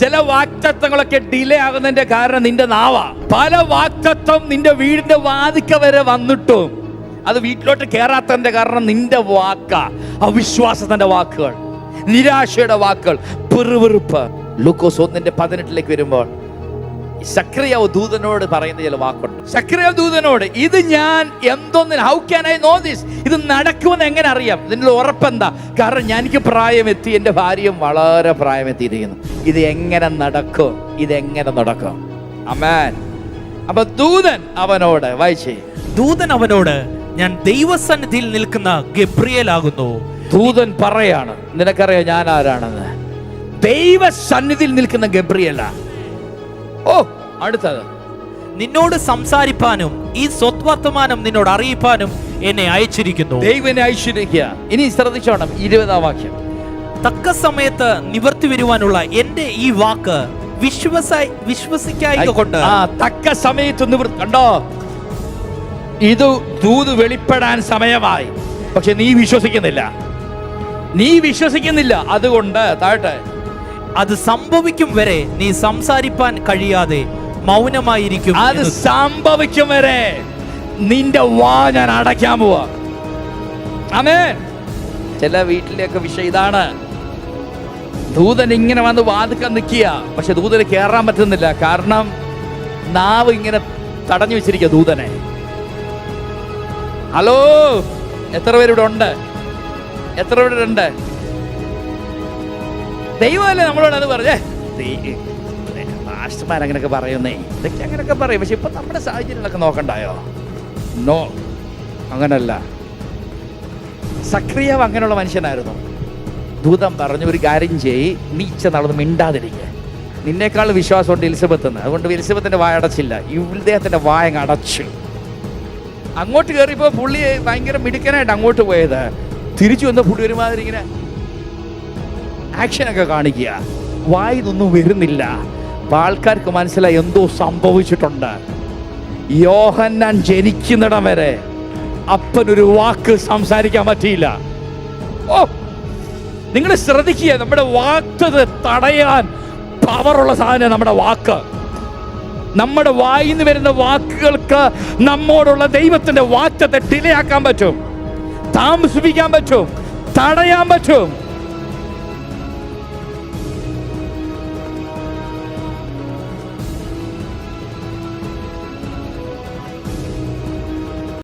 ചില വാക്തത്വങ്ങളൊക്കെ ഡിലേ ആകുന്നതിന്റെ കാരണം നിന്റെ നാവ. പല വാക്തത്വം നിന്റെ വീടിന്റെ വാതിക്ക വരെ വന്നിട്ടും അത് വീട്ടിലോട്ട് കയറാത്തതിന്റെ കാരണം നിന്റെ വാക്ക, അവിശ്വാസത്തിന്റെ വാക്കുകൾ, നിരാശയുടെ വാക്കുകൾ, പെറുവെറുപ്പ്. ലൂക്കോസ് 1:18 വരുമ്പോൾ സക്രിയാവ് ദൂതനോട് പറയുന്ന ചില വാക്കുണ്ട്. സക്രിയാവ് ദൂതനോട്, ഇത് ഞാൻ എന്തൊന്നിന്, how can I know this, ഇത് നടക്കുമെന്ന് എങ്ങനെ അറിയാം? ഇതിൻ്റെ ഉറപ്പെന്താ? കാരണം എനിക്ക് പ്രായമെത്തി, എൻ്റെ ഭാര്യയും വളരെ പ്രായമെത്തിയിരിക്കുന്നു. ഇത് എങ്ങനെ നടക്കും? ഇതെങ്ങനെ നടക്കും? ആമേൻ. അപ്പൊ ദൂതൻ അവനോട്, വായിച്ചേ, ദൂതൻ അവനോട്, ഞാൻ ദൈവസന്നിധിയിൽ നിൽക്കുന്ന ഗബ്രിയേൽ ആകുന്നു. ദൂതൻ പറയാണ്, നിനക്കറിയാം ഞാൻ ആരാണെന്ന്? ദൈവസന്നിധിയിൽ നിൽക്കുന്ന ഗബ്രിയേലാ. ഓ, അടുത്തത്, നിന്നോട് സംസാരിപ്പാനും ഈ സ്വത്വർത്തമാനം നിന്നോട് അറിയിപ്പാനും എന്നെ അയച്ചിരിക്കുന്നു. ദൈവനെ അയച്ചിരിക്കുക. ഇനി ശ്രദ്ധിച്ചോണം 20-ാം വാക്യം. തക്ക സമയത്ത് നിവർത്തി വരുവാനുള്ള എന്റെ ഈ വാക്ക് വിശ്വസിക്കായിക കൊണ്ട്. തക്ക സമയത്ത് നിവൃത്തി. കണ്ടോ, ഇത് ദൂത് വെളിപ്പെടാൻ സമയമായി, പക്ഷെ നീ വിശ്വസിക്കുന്നില്ല. അതുകൊണ്ട് താഴട്ടെ, അത് സംഭവിക്കും വരെ നീ സംസാരിപ്പാൻ കഴിയാതെ മൗനമായിരിക്കും. അത് സംഭവിക്കും വരെ നിന്റെ വാ ഞാൻ അടയ്ക്കാൻ പോവാ. ആമേൻ. ചില വീട്ടിലേക്ക് വിഷയം ഇതാണ്. ദൂതൻ ഇങ്ങനെ വന്ന് വാതിക്കാൻ നിൽക്കുക, പക്ഷെ ദൂതന് കയറാൻ പറ്റുന്നില്ല. കാരണം നാവ് ഇങ്ങനെ തടഞ്ഞു വെച്ചിരിക്കുക ദൂതനെ. ഹലോ, എത്ര പേരിവിടെ ഉണ്ട്? ദൈവമല്ലേ നമ്മളോട് അത് പറഞ്ഞേ? മാസ്റ്റർമാർ അങ്ങനെയൊക്കെ പറയുന്നേ, ഇതൊക്കെ അങ്ങനെയൊക്കെ പറയും. പക്ഷെ ഇപ്പൊ നമ്മുടെ സാഹചര്യങ്ങളൊക്കെ നോക്കണ്ടായോ? നോ, അങ്ങനല്ല. സക്രിയാവ് അങ്ങനെയുള്ള മനുഷ്യനായിരുന്നു. ദൂതൻ പറഞ്ഞു, ഒരു കാര്യം ചെയ്യ്, നീ നടന്ന് മിണ്ടാതിരിക്കുക. നിന്നേക്കാൾ വിശ്വാസമുണ്ട് എലിസബത്ത് എന്ന്. അതുകൊണ്ട് എലിസബത്തിന്റെ വായ അടച്ചില്ല, ഇദ്ദേഹത്തിന്റെ വായ അടച്ചു. അങ്ങോട്ട് കയറിയപ്പോ പുള്ളി ഭയങ്കര മിടുക്കനായിട്ട് അങ്ങോട്ട് പോയത്. തിരിച്ചു വന്ന പുള്ളി ഒരുമാതിരി ഇങ്ങനെ ആക്ഷനൊക്കെ കാണിക്കുക. വായിന്നൊന്നും വരുന്നില്ല. ആൾക്കാർക്ക് മനസ്സിലായി എന്തോ സംഭവിച്ചിട്ടുണ്ട്. യോഹന്നാൻ ജനിക്കുന്നിടം വരെ അപ്പനൊരു വാക്ക് സംസാരിക്കാൻ പറ്റിയില്ല. ഓ, നിങ്ങൾ ശ്രദ്ധിക്കുക, നമ്മുടെ വാക്തത തടയാൻ പവറുള്ള സാധനം നമ്മുടെ വാക്ക്. നമ്മുടെ വായിന്ന് വരുന്ന വാക്കുകൾക്ക് നമ്മോടുള്ള ദൈവത്തിന്റെ വാക്തത്തെ ഡിലേ ആക്കാൻ പറ്റും, താമസിപ്പിക്കാൻ പറ്റും, തടയാൻ പറ്റും.